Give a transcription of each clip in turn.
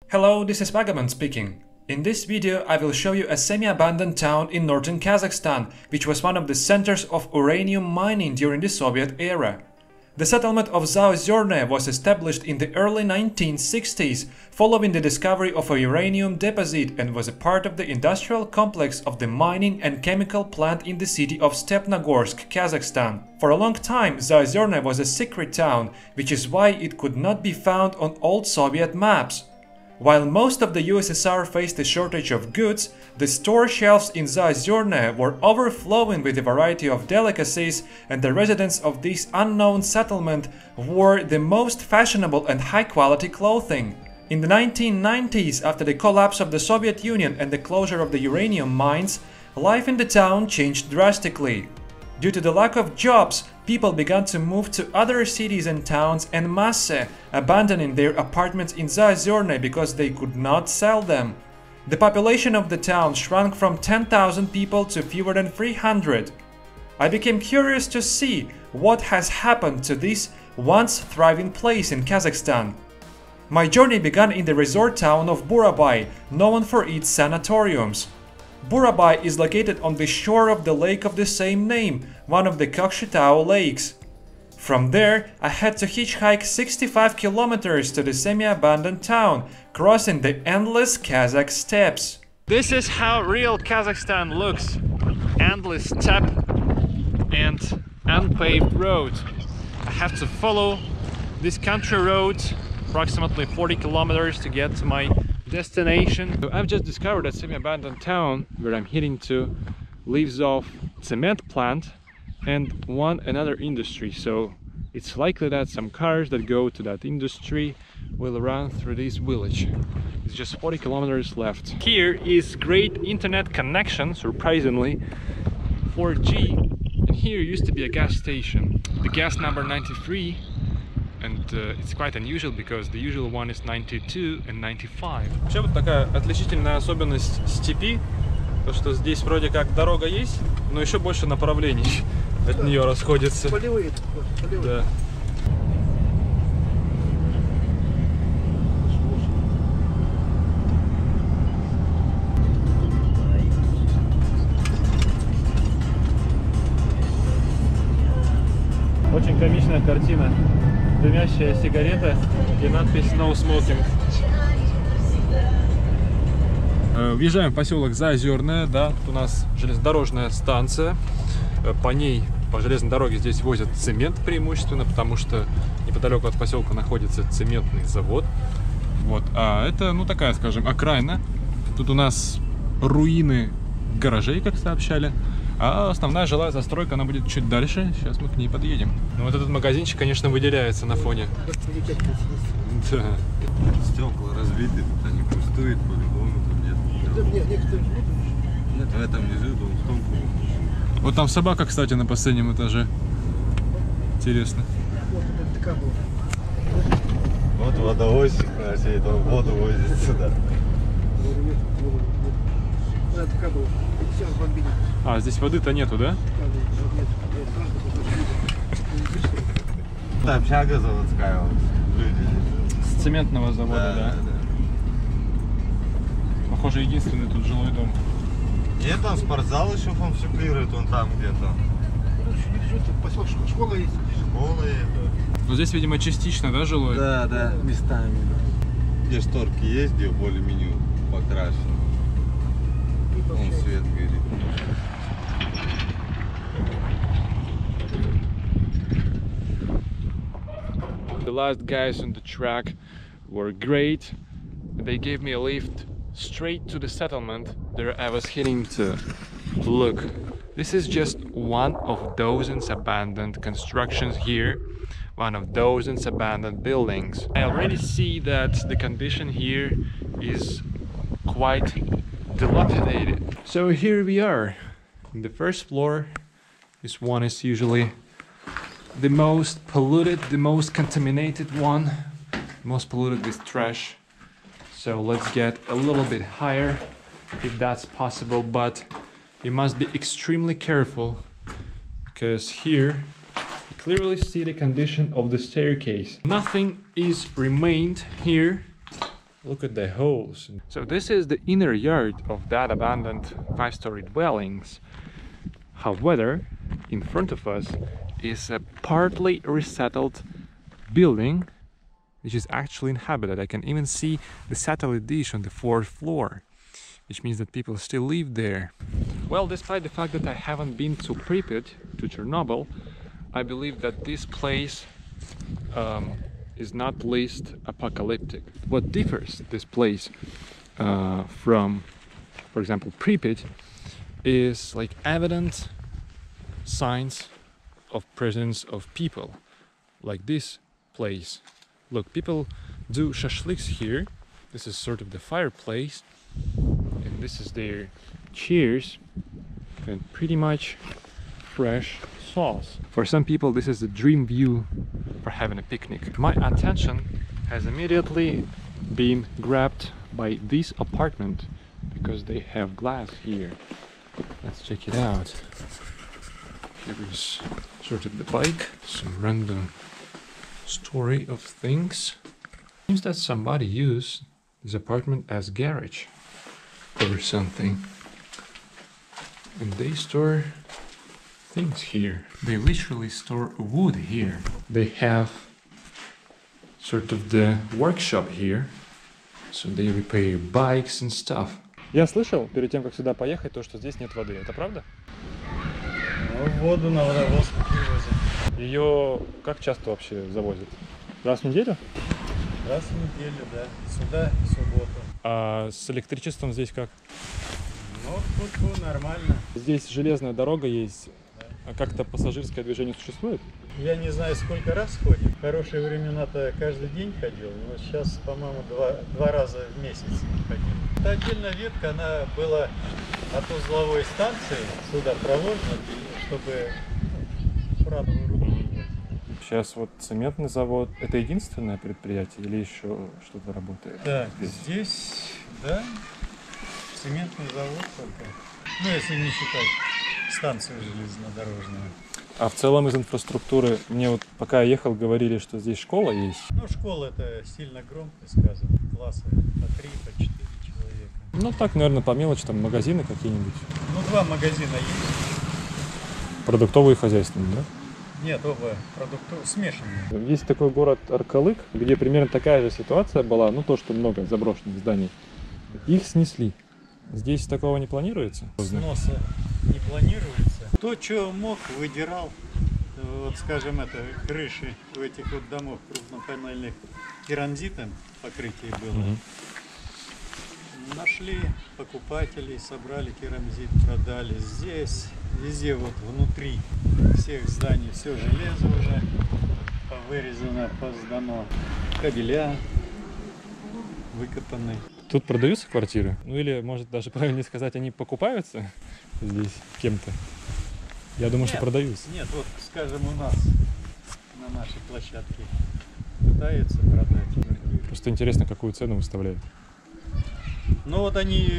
Hello, this is VAGABOND speaking. In this video I will show you a semi-abandoned town in northern Kazakhstan, which was one of the centers of uranium mining during the Soviet era. The settlement of Zaozerne was established in the early 1960s following the discovery of a uranium deposit and was a part of the industrial complex of the mining and chemical plant in the city of Stepnogorsk, Kazakhstan. For a long time, Zaozerne was a secret town, which is why it could not be found on old Soviet maps. While most of the USSR faced a shortage of goods, the store shelves in Zaozerne were overflowing with a variety of delicacies, and the residents of this unknown settlement wore the most fashionable and high-quality clothing. In the 1990s, after the collapse of the Soviet Union and the closure of the uranium mines, life in the town changed drastically. Due to the lack of jobs, people began to move to other cities and towns en masse, abandoning their apartments in Zaozerne because they could not sell them. The population of the town shrunk from 10,000 people to fewer than 300. I became curious to see what has happened to this once thriving place in Kazakhstan. My journey began in the resort town of Burabai, known for its sanatoriums. Burabai is located on the shore of the lake of the same name, one of the Kokshetau lakes. From there, I had to hitchhike 65 kilometers to the semi-abandoned town, crossing the endless Kazakh steppes. This is how real Kazakhstan looks. Endless steppe and unpaved road. I have to follow this country road approximately 40 kilometers to get to my destination. So I've just discovered that semi-abandoned town where I'm heading to lives off cement plant and another industry, so it's likely that some cars that go to that industry will run through this village. It's just 40 kilometers left. Here is great internet connection, surprisingly, 4G, and here used to be a gas station, the gas number 93. And it's quite unusual because the usual one is 92 and 95. Вообще вот такая отличительная особенность степи, то что здесь вроде как дорога есть, но еще больше направлений от нее расходится. Полевые. Да. Очень комичная картина. Дымящая сигарета и надпись "No Smoking". Въезжаем в поселок Заозерное, да, тут у нас железнодорожная станция, по ней, по железной дороге здесь возят цемент преимущественно, потому что неподалеку от поселка находится цементный завод. Вот, а это, ну, такая, скажем, окраина. Тут у нас руины гаражей, как сообщали. А основная жилая застройка, она будет чуть дальше. Сейчас мы к ней подъедем. Ну, вот этот магазинчик, конечно, выделяется на фоне. Да. Стекла разбиты, тут они пустуют, по-любому тут нет. Нет, в этом низу был в том. Вот там собака, кстати, на последнем этаже. Интересно. Вот водовозчик, все эту воду возит сюда. А, здесь воды-то нету, да? Да, общага заводская, вот, люди. С цементного завода, да? Да. Похоже, единственный тут жилой дом. Нет, там спортзал еще функционирует, он там где-то. Поселок, школа есть. Школа есть. Но здесь, видимо, частично, да, жилой? Да, местами. Где шторки есть, где более-менее покрашено. Он свет горит. The last guys on the track were great. They gave me a lift straight to the settlement there I was heading to. Look, this is just one of dozens abandoned constructions here, one of dozens abandoned buildings. I already see that the condition here is quite dilapidated. So here we are. The first floor, this one is usually the most polluted, the most contaminated one, most polluted with trash. So let's get a little bit higher if that's possible, but you must be extremely careful because here you clearly see the condition of the staircase. Nothing is remained here Look at the holes. So this is the inner yard of that abandoned 5-story dwellings. However, in front of us is a partly resettled building which is actually inhabited. I can even see the satellite dish on the 4th floor, which means that people still live there. Well, despite the fact that I haven't been to Pripyat, to Chernobyl, I believe that this place is not least apocalyptic. What differs this place from, for example, Pripyat, is like evident signs of presence of people, like this place. Look, people do shashliks here. This is sort of the fireplace, and this is their chairs, and pretty much fresh sauce. For some people, this is a dream view for having a picnic. My attention has immediately been grabbed by this apartment because they have glass here. Let's check it out. Here is sort of the bike, some random story of things. Seems that somebody used this apartment as garage or something, and they store things here. They literally store wood here. They have sort of the workshop here, so they repair bikes and stuff. Я слышал перед тем, как сюда поехать, то, что здесь нет воды. Это правда? Ну, воду на водовоз привозят. Ее как часто вообще завозят? Раз в неделю? Раз в неделю, да. Сюда в субботу. А с электричеством здесь как? Ну, тут нормально. Здесь железная дорога есть. Да. А как-то пассажирское движение существует? Я не знаю, сколько раз ходит. В хорошие времена-то каждый день ходил. Но сейчас, по-моему, два раза в месяц ходил. Это отдельная ветка, она была от узловой станции сюда проложена, чтобы урановую руду. Сейчас вот цементный завод. Это единственное предприятие или еще что-то работает? Да, здесь, да, цементный завод только. Ну, если не считать станцию железнодорожную. А в целом из инфраструктуры, мне вот пока я ехал, говорили, что здесь школа есть. Ну, школа это сильно громко сказано. Классы по 3, по 4 человека. Ну так, наверное, по мелочи, там магазины какие-нибудь. Ну, 2 магазина есть. Продуктовые и хозяйственные, да? Нет, оба продуктовые, смешанные. Есть такой город Аркалык, где примерно такая же ситуация была, ну то, что много заброшенных зданий. Их снесли. Здесь такого не планируется? Сноса не планируется. То, что мог, выдирал. Вот, скажем, это крыши у этих вот домов крупнопанельных керамзитом покрытие было. Нашли покупателей, собрали керамзит, продали. Здесь, везде вот внутри всех зданий все железо уже вырезано, поздано. Кабеля выкопаны. Тут продаются квартиры? Ну или, может, даже правильнее сказать, они покупаются здесь кем-то? Я думаю, что продаются. Нет, вот, скажем, у нас на нашей площадке пытаются продать. Просто интересно, какую цену выставляют. Ну вот они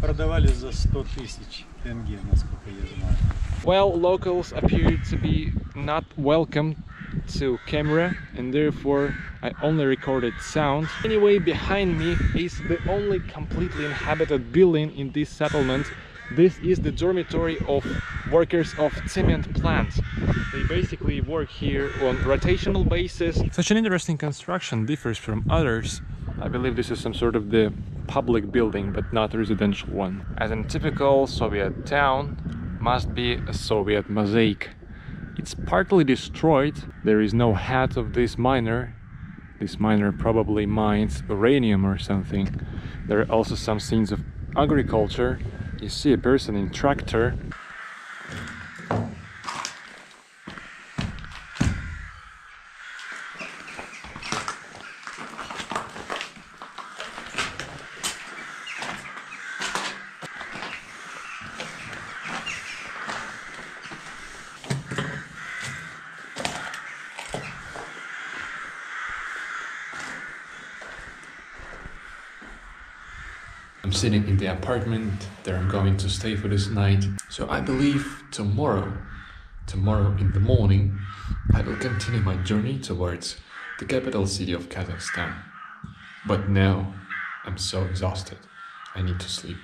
продавали за 100 тысяч тенге, насколько я знаю. Well, locals appear to be not welcome to camera, and therefore I only recorded sound. Anyway, behind me is the only completely inhabited building in this settlement. This is the dormitory of workers of cement plants. They basically work here on rotational basis. Such an interesting construction differs from others. I believe this is some sort of the public building, but not a residential one. As in typical Soviet town, must be a Soviet mosaic. It's partly destroyed. There is no hat of this miner. This miner probably mines uranium or something. There are also some scenes of agriculture. You see a person in tractor. I'm sitting in the apartment that I'm going to stay for this night. So I believe tomorrow in the morning, I will continue my journey towards the capital city of Kazakhstan. But now I'm so exhausted. I need to sleep.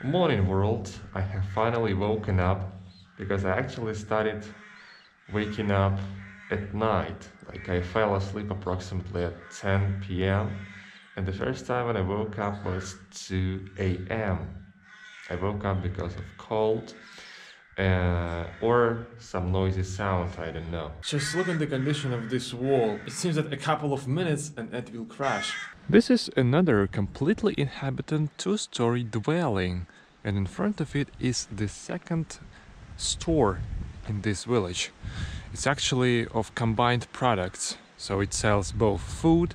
Morning world, I have finally woken up because I actually started waking up at night. Like I fell asleep approximately at 10 p.m. and the first time when I woke up was 2 a.m. I woke up because of cold or some noisy sound, I don't know. Just look at the condition of this wall. It seems that a couple of minutes and it will crash. This is another completely inhabited two-story dwelling, and in front of it is the second store in this village. It's actually of combined products, so it sells both food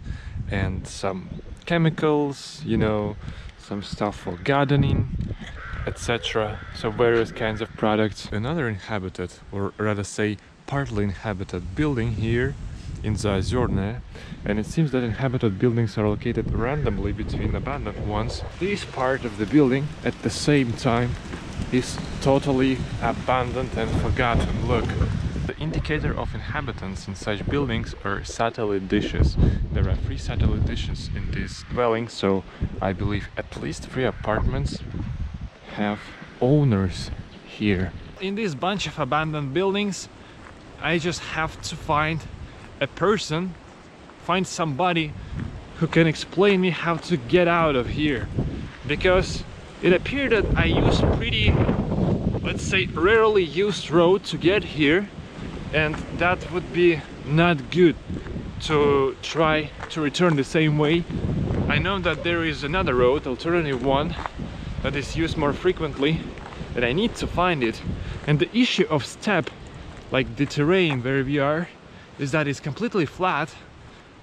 and some chemicals, you know, some stuff for gardening, etc. So various kinds of products. Another inhabited, or rather say partly inhabited building here in Zaozerne, and it seems that inhabited buildings are located randomly between abandoned ones. This part of the building at the same time is totally abandoned and forgotten. Look, the indicator of inhabitants in such buildings are satellite dishes. There are 3 satellite dishes in this dwelling, so I believe at least 3 apartments have owners here. In this bunch of abandoned buildings, I just have to find a person, find somebody who can explain me how to get out of here, because it appeared that I use pretty, let's say, rarely used road to get here, and that would be not good to try to return the same way. I know that there is another road, alternative one, that is used more frequently, and I need to find it. And the issue of steppe, like the terrain where we are, is that it's completely flat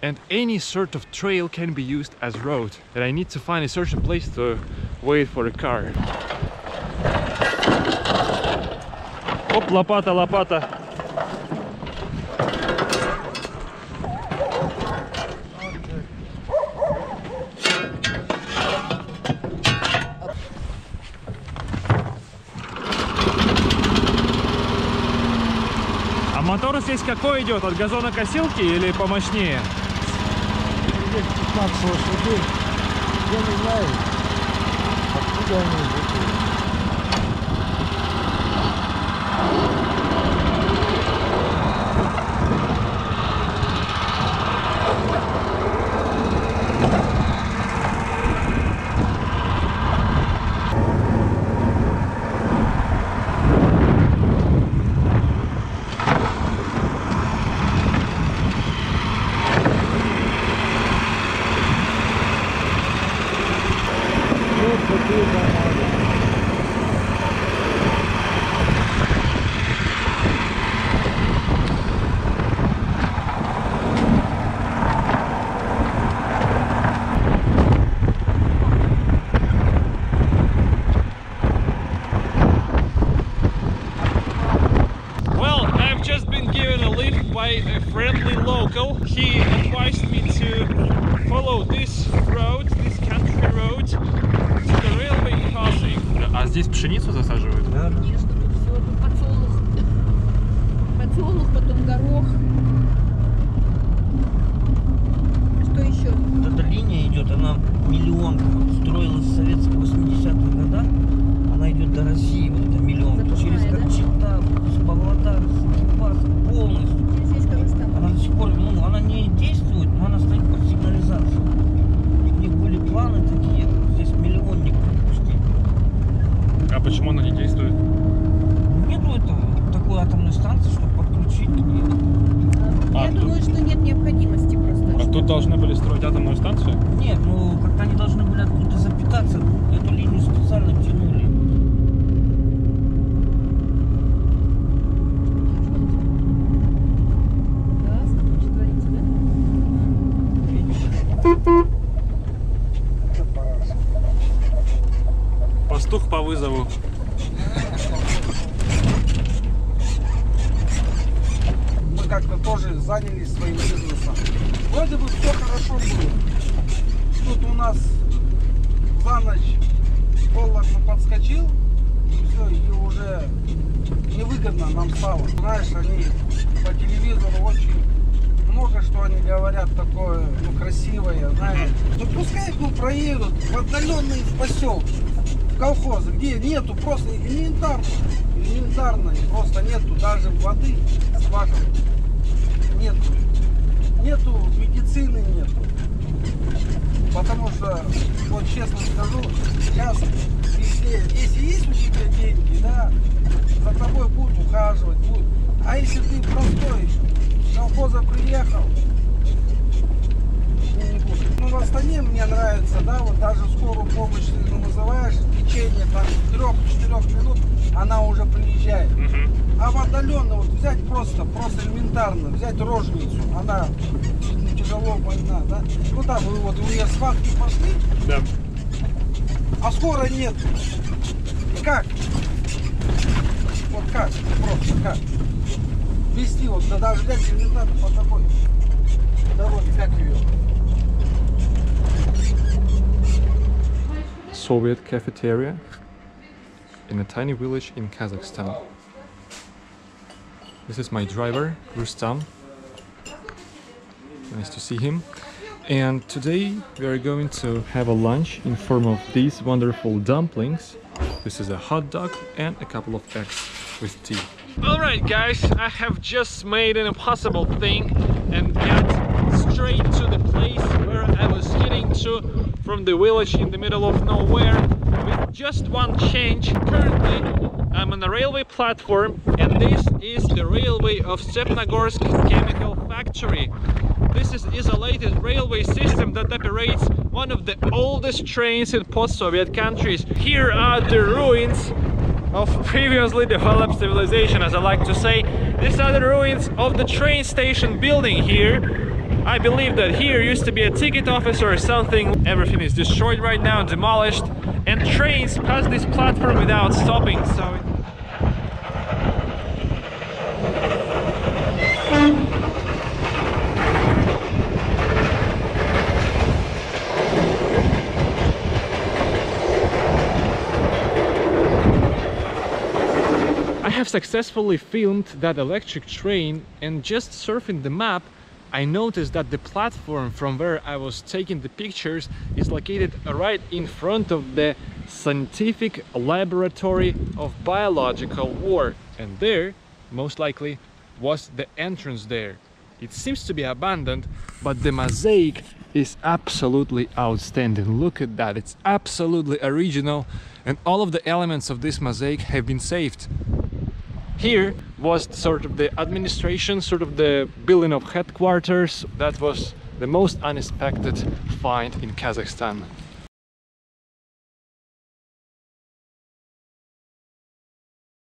and any sort of trail can be used as road, and I need to find a certain place to wait for a car. Оп, лопата, лопата. А мотор здесь какой идет? От газонокосилки или помощнее? 15 лошадей. Я не знаю, откуда они идут. By a friendly local. He advised me to follow this road, this country road, to the railway crossing. А здесь пшеницу засаживают? Да. Конечно, тут все, тут подсолнух. Подсолнух, потом горох. Что еще? Вот эта линия идет, она миллионка. Строилась в советских 80-х годах. Она идет до России, вот это миллионка. Запасная, Через Карчета, с Павлодар, с Кипаса, полностью. Она до сих пор, ну, она не действует, но она стоит под сигнализацией. У них были планы такие, здесь миллионник пропустить. А почему она не действует? Нету такой атомной станции, чтобы подключить к ней. Я думаю, что нет необходимости. тут должны были строить атомную станцию? Нет, ну как-то они должны были откуда-то запитаться. Эту линию специально тянули. Да, смотри, что творится, да? Пастух по вызову. Мы как-то тоже занялись своим бизнесом. Вроде бы все хорошо было. Тут у нас за ночь доллар подскочил, и все, и уже невыгодно нам стало. Знаешь, они по телевизору очень много что они говорят такое, ну, красивое, знаешь. Ну пускай проедут в отдаленные поселки, в колхозы, где нету просто элементарно, просто нету даже воды, скважин, нету медицины, нету. Потому что, вот честно скажу, сейчас, если есть у тебя деньги, да, за тобой будут ухаживать, будут. А если ты простой, с колхоза приехал, не будут. Ну, в Астане мне нравится, да, вот даже скорую помощь ты вызываешь, в течение там 3-4 минут она уже приезжает. А в отдаленно вот взять просто элементарно, взять рожницу, она тяжело больна, да? Ну там вы вот у нее схватки пошли, Да. а скоро нет. Как? Вот как? Просто как? Вести вот, да даже взять элементарно по такой дороге, как ее? Soviet cafeteria in a tiny village in Kazakhstan. This is my driver, Rustam. Nice to see him. And today we are going to have a lunch in form of these wonderful dumplings. This is a hot dog and a couple of eggs with tea. Alright guys, I have just made an impossible thing and got straight to the place where I was heading to from the village in the middle of nowhere with just one change. Currently I'm on a railway platform and this is the railway of Stepnogorsk chemical factory. This is isolated railway system that operates one of the oldest trains in post-Soviet countries. Here are the ruins of previously developed civilization, as I like to say. These are the ruins of the train station building here. I believe that here used to be a ticket office or something. Everything is destroyed right now, demolished, and trains pass this platform without stopping. So I have successfully filmed that electric train, and just surfing the map I noticed that the platform from where I was taking the pictures is located right in front of the scientific laboratory of biological war, and there most likely was the entrance there. It seems to be abandoned, but the mosaic is absolutely outstanding. Look at that, it's absolutely original, and all of the elements of this mosaic have been saved. Here was sort of the administration, sort of the building of headquarters. That was the most unexpected find in Kazakhstan.